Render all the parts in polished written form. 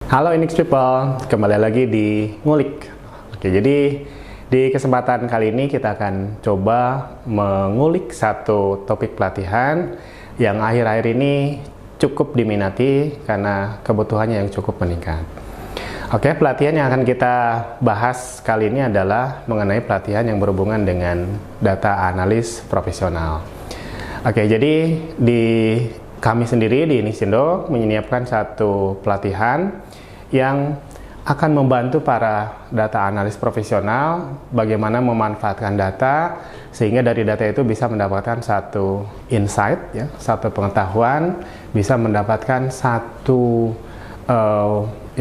Halo Inix People, kembali lagi di Ngulik. Oke, jadi di kesempatan kali ini kita akan coba mengulik satu topik pelatihan yang akhir-akhir ini cukup diminati karena kebutuhannya yang cukup meningkat. Oke, pelatihan yang akan kita bahas kali ini adalah mengenai pelatihan yang berhubungan dengan data analis profesional. Oke, jadi kami sendiri di Inixindo menyiapkan satu pelatihan yang akan membantu para data analis profesional bagaimana memanfaatkan data sehingga dari data itu bisa mendapatkan satu insight, ya, satu pengetahuan, bisa mendapatkan satu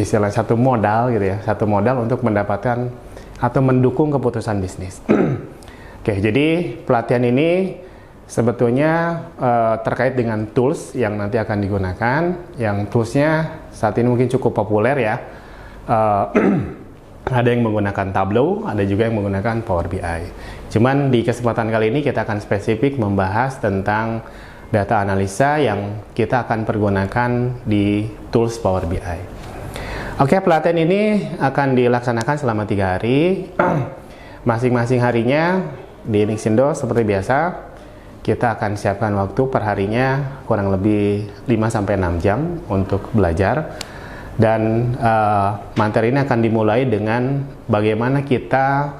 satu modal gitu ya, satu modal untuk mendapatkan atau mendukung keputusan bisnis. Oke, jadi pelatihan ini sebetulnya terkait dengan tools yang nanti akan digunakan, yang toolsnya saat ini mungkin cukup populer ya. Ada yang menggunakan Tableau, ada juga yang menggunakan Power BI. Cuman di kesempatan kali ini kita akan spesifik membahas tentang data analisa yang kita akan pergunakan di tools Power BI. Oke, pelatihan ini akan dilaksanakan selama 3 hari. Masing-masing harinya di Inixindo seperti biasa kita akan siapkan waktu per harinya kurang lebih 5-6 jam untuk belajar. Dan materi ini akan dimulai dengan bagaimana kita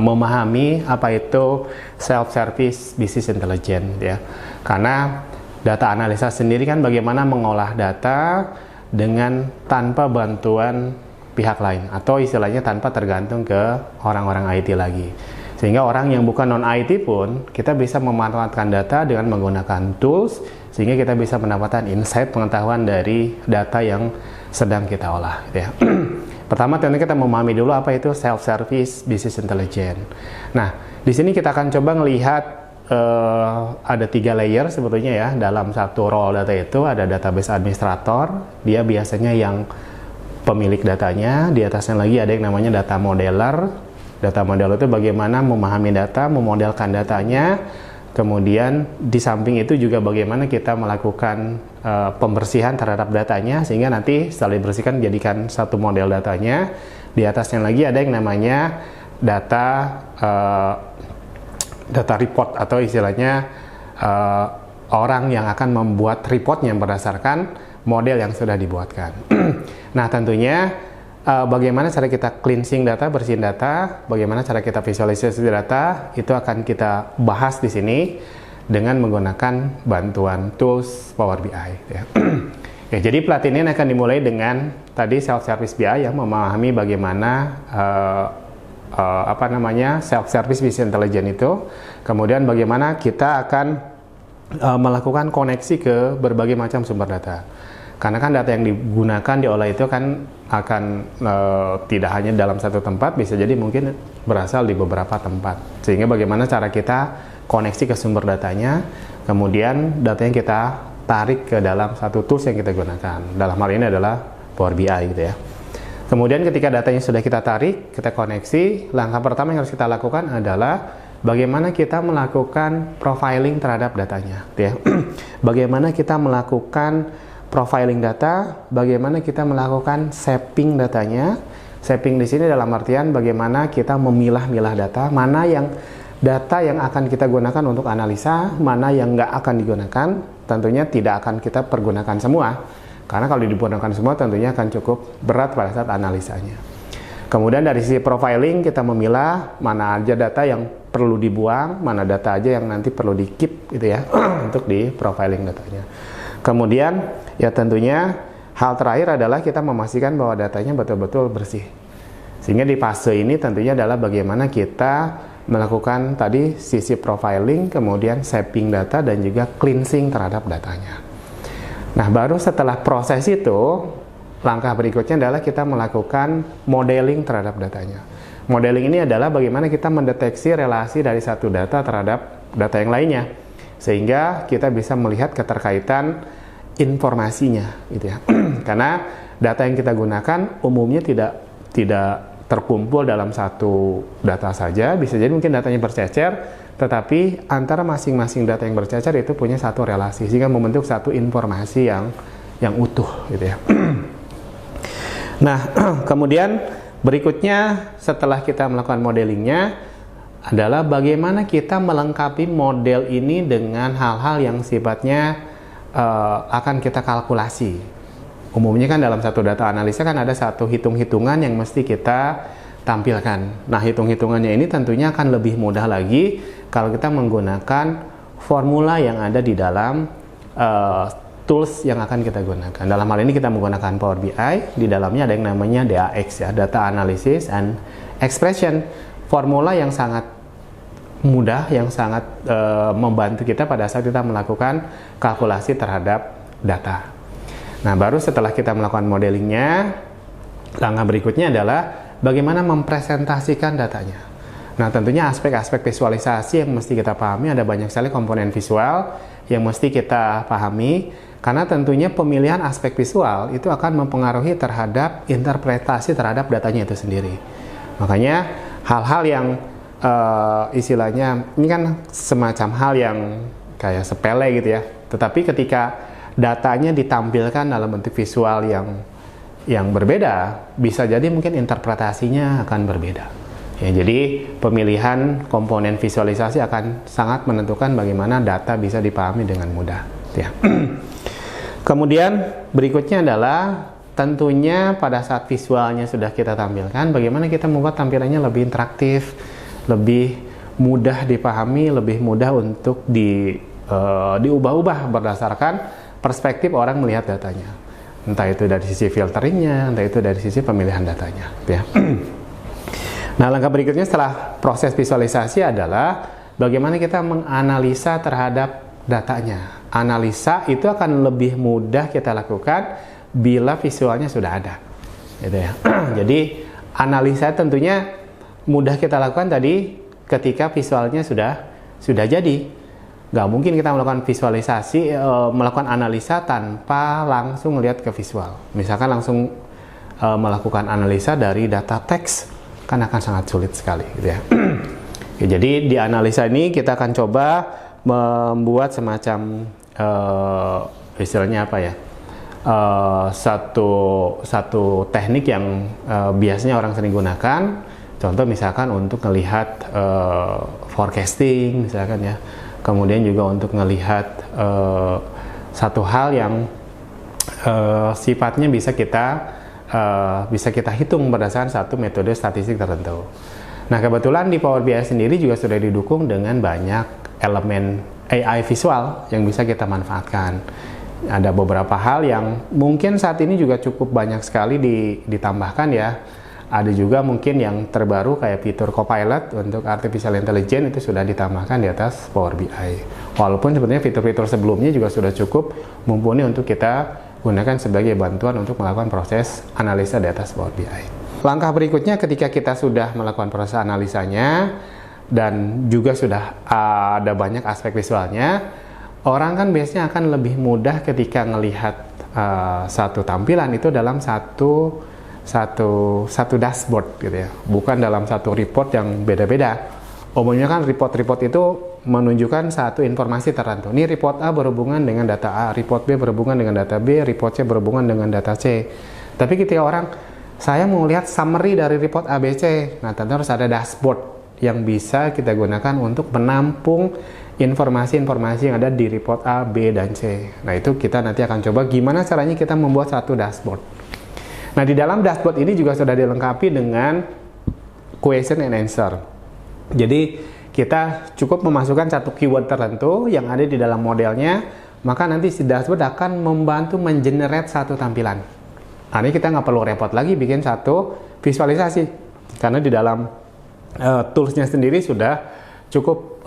memahami apa itu self-service business intelligence, ya. Karena data analisa sendiri kan bagaimana mengolah data dengan tanpa bantuan pihak lain atau istilahnya tanpa tergantung ke orang-orang IT lagi. Sehingga orang yang bukan non-IT pun kita bisa memanfaatkan data dengan menggunakan tools sehingga kita bisa mendapatkan insight pengetahuan dari data yang sedang kita olah, ya. Pertama tentunya kita memahami dulu apa itu self-service business intelligence. Nah, di sini kita akan coba melihat ada 3 layer sebetulnya ya dalam satu role data itu. Ada database administrator, dia biasanya yang pemilik datanya. Di atasnya lagi ada yang namanya data modeler. Data model itu bagaimana memahami data, memodelkan datanya. Kemudian di samping itu juga bagaimana kita melakukan pembersihan terhadap datanya sehingga nanti setelah dibersihkan jadikan satu model datanya. Di atasnya lagi ada yang namanya data report atau istilahnya orang yang akan membuat reportnya berdasarkan model yang sudah dibuatkan. Nah, tentunya bagaimana cara kita cleansing data, bersihin data, bagaimana cara kita visualisasi data, itu akan kita bahas di sini dengan menggunakan bantuan tools Power BI, ya. Ya, jadi pelatihan ini akan dimulai dengan tadi self-service BI yang memahami bagaimana self-service business intelligence itu, kemudian bagaimana kita akan melakukan koneksi ke berbagai macam sumber data. Karena kan data yang digunakan diolah itu kan akan tidak hanya dalam satu tempat, bisa jadi mungkin berasal di beberapa tempat. Sehingga bagaimana cara kita koneksi ke sumber datanya, kemudian datanya kita tarik ke dalam satu tools yang kita gunakan. Dalam hal ini adalah Power BI gitu ya. Kemudian ketika datanya sudah kita tarik, kita koneksi, langkah pertama yang harus kita lakukan adalah bagaimana kita melakukan profiling terhadap datanya, gitu ya. Bagaimana kita melakukan profiling data, bagaimana kita melakukan shaping datanya. Shaping di sini dalam artian bagaimana kita memilah-milah data, mana yang data yang akan kita gunakan untuk analisa, mana yang nggak akan digunakan. Tentunya tidak akan kita pergunakan semua, karena kalau digunakan semua tentunya akan cukup berat pada saat analisanya. Kemudian dari sisi profiling kita memilah mana aja data yang perlu dibuang, mana data aja yang nanti perlu di-keep gitu ya untuk di profiling datanya. Kemudian ya tentunya hal terakhir adalah kita memastikan bahwa datanya betul-betul bersih. Sehingga di fase ini tentunya adalah bagaimana kita melakukan tadi sisi profiling, kemudian shaping data dan juga cleansing terhadap datanya. Nah, baru setelah proses itu, langkah berikutnya adalah kita melakukan modeling terhadap datanya. Modeling ini adalah bagaimana kita mendeteksi relasi dari satu data terhadap data yang lainnya. Sehingga kita bisa melihat keterkaitan informasinya gitu ya. Karena data yang kita gunakan umumnya tidak terkumpul dalam satu data saja, bisa jadi mungkin datanya bercecer, tetapi antara masing-masing data yang bercecer itu punya satu relasi sehingga membentuk satu informasi yang utuh gitu ya. Nah, kemudian berikutnya setelah kita melakukan modelingnya adalah bagaimana kita melengkapi model ini dengan hal-hal yang sifatnya akan kita kalkulasi. Umumnya kan dalam satu data analisa kan ada satu hitung-hitungan yang mesti kita tampilkan. Nah, hitung-hitungannya ini tentunya akan lebih mudah lagi kalau kita menggunakan formula yang ada di dalam tools yang akan kita gunakan. Dalam hal ini kita menggunakan Power BI, di dalamnya ada yang namanya DAX ya, Data Analysis and Expression. Formula yang sangat mudah, yang sangat membantu kita pada saat kita melakukan kalkulasi terhadap data. Nah, baru setelah kita melakukan modelingnya, langkah berikutnya adalah bagaimana mempresentasikan datanya. Nah, tentunya aspek-aspek visualisasi yang mesti kita pahami, ada banyak sekali komponen visual yang mesti kita pahami, karena tentunya pemilihan aspek visual itu akan mempengaruhi terhadap interpretasi terhadap datanya itu sendiri. Makanya hal-hal yang istilahnya ini kan semacam hal yang kayak sepele gitu ya, tetapi ketika datanya ditampilkan dalam bentuk visual yang berbeda, bisa jadi mungkin interpretasinya akan berbeda. Ya, jadi pemilihan komponen visualisasi akan sangat menentukan bagaimana data bisa dipahami dengan mudah. Ya. Kemudian berikutnya adalah tentunya pada saat visualnya sudah kita tampilkan, bagaimana kita membuat tampilannya lebih interaktif, lebih mudah dipahami, lebih mudah untuk diubah-ubah berdasarkan perspektif orang melihat datanya. Entah itu dari sisi filteringnya, entah itu dari sisi pemilihan datanya. Ya. Nah, langkah berikutnya setelah proses visualisasi adalah bagaimana kita menganalisa terhadap datanya. Analisa itu akan lebih mudah kita lakukan bila visualnya sudah ada. Gitu ya. Jadi analisa tentunya mudah kita lakukan tadi ketika visualnya sudah jadi. Nggak mungkin kita melakukan visualisasi, melakukan analisa tanpa langsung melihat ke visual. Misalkan langsung melakukan analisa dari data teks, kan akan sangat sulit sekali. Gitu ya. Oke, jadi di analisa ini kita akan coba membuat semacam istilahnya apa ya, satu teknik yang biasanya orang sering gunakan. Contoh misalkan untuk melihat forecasting misalkan ya, kemudian juga untuk melihat satu hal yang sifatnya bisa kita hitung berdasarkan satu metode statistik tertentu. Nah, kebetulan di Power BI sendiri juga sudah didukung dengan banyak elemen AI visual yang bisa kita manfaatkan. Ada beberapa hal yang mungkin saat ini juga cukup banyak sekali ditambahkan ya. Ada juga mungkin yang terbaru kayak fitur Copilot untuk Artificial Intelligence itu sudah ditambahkan di atas Power BI. Walaupun sebenarnya fitur-fitur sebelumnya juga sudah cukup mumpuni untuk kita gunakan sebagai bantuan untuk melakukan proses analisa di atas Power BI. Langkah berikutnya ketika kita sudah melakukan proses analisanya dan juga sudah ada banyak aspek visualnya, orang kan biasanya akan lebih mudah ketika melihat satu tampilan itu dalam satu dashboard gitu ya, bukan dalam satu report yang beda-beda. Umumnya kan report-report itu menunjukkan satu informasi tertentu. Ini report A berhubungan dengan data A, report B berhubungan dengan data B, report C berhubungan dengan data C. Tapi ketika orang, saya mau lihat summary dari report A, B, C, nah tentu harus ada dashboard yang bisa kita gunakan untuk menampung informasi-informasi yang ada di report A, B, dan C. Nah, itu kita nanti akan coba gimana caranya kita membuat satu dashboard. Nah, di dalam dashboard ini juga sudah dilengkapi dengan question and answer. Jadi, kita cukup memasukkan satu keyword tertentu yang ada di dalam modelnya, maka nanti si dashboard akan membantu mengenerate satu tampilan. Nah, ini kita nggak perlu repot lagi bikin satu visualisasi, karena di dalam toolsnya sendiri sudah cukup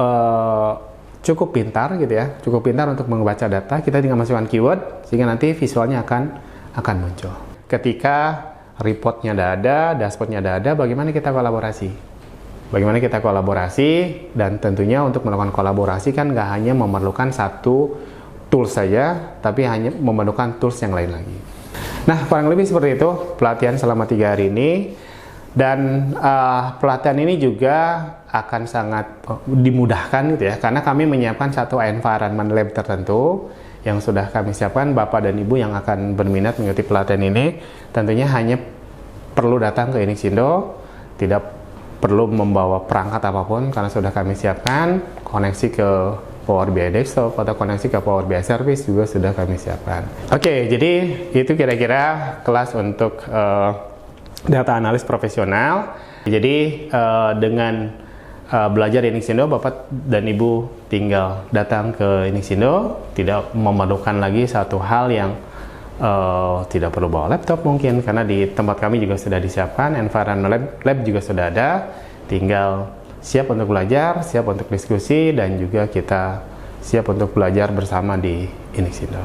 pintar gitu ya, cukup pintar untuk membaca data. Kita tinggal masukkan keyword sehingga nanti visualnya akan muncul. Ketika reportnya sudah ada, dashboardnya sudah ada, bagaimana kita kolaborasi? Bagaimana kita kolaborasi, dan tentunya untuk melakukan kolaborasi kan nggak hanya memerlukan satu tools saja, tapi hanya memerlukan tools yang lain lagi. Nah, kurang lebih seperti itu pelatihan selama 3 hari ini. Dan pelatihan ini juga akan sangat dimudahkan gitu ya, karena kami menyiapkan satu environment lab tertentu yang sudah kami siapkan. Bapak dan Ibu yang akan berminat mengikuti pelatihan ini tentunya hanya perlu datang ke Inixindo, tidak perlu membawa perangkat apapun karena sudah kami siapkan. Koneksi ke Power BI Desktop atau koneksi ke Power BI Service juga sudah kami siapkan. Oke, jadi itu kira-kira kelas untuk data analis profesional. Jadi dengan belajar Inixindo, Bapak dan Ibu tinggal datang ke Inixindo, tidak memerlukan lagi satu hal yang tidak perlu bawa laptop mungkin, karena di tempat kami juga sudah disiapkan, environment lab juga sudah ada, tinggal siap untuk belajar, siap untuk diskusi, dan juga kita siap untuk belajar bersama di Inixindo.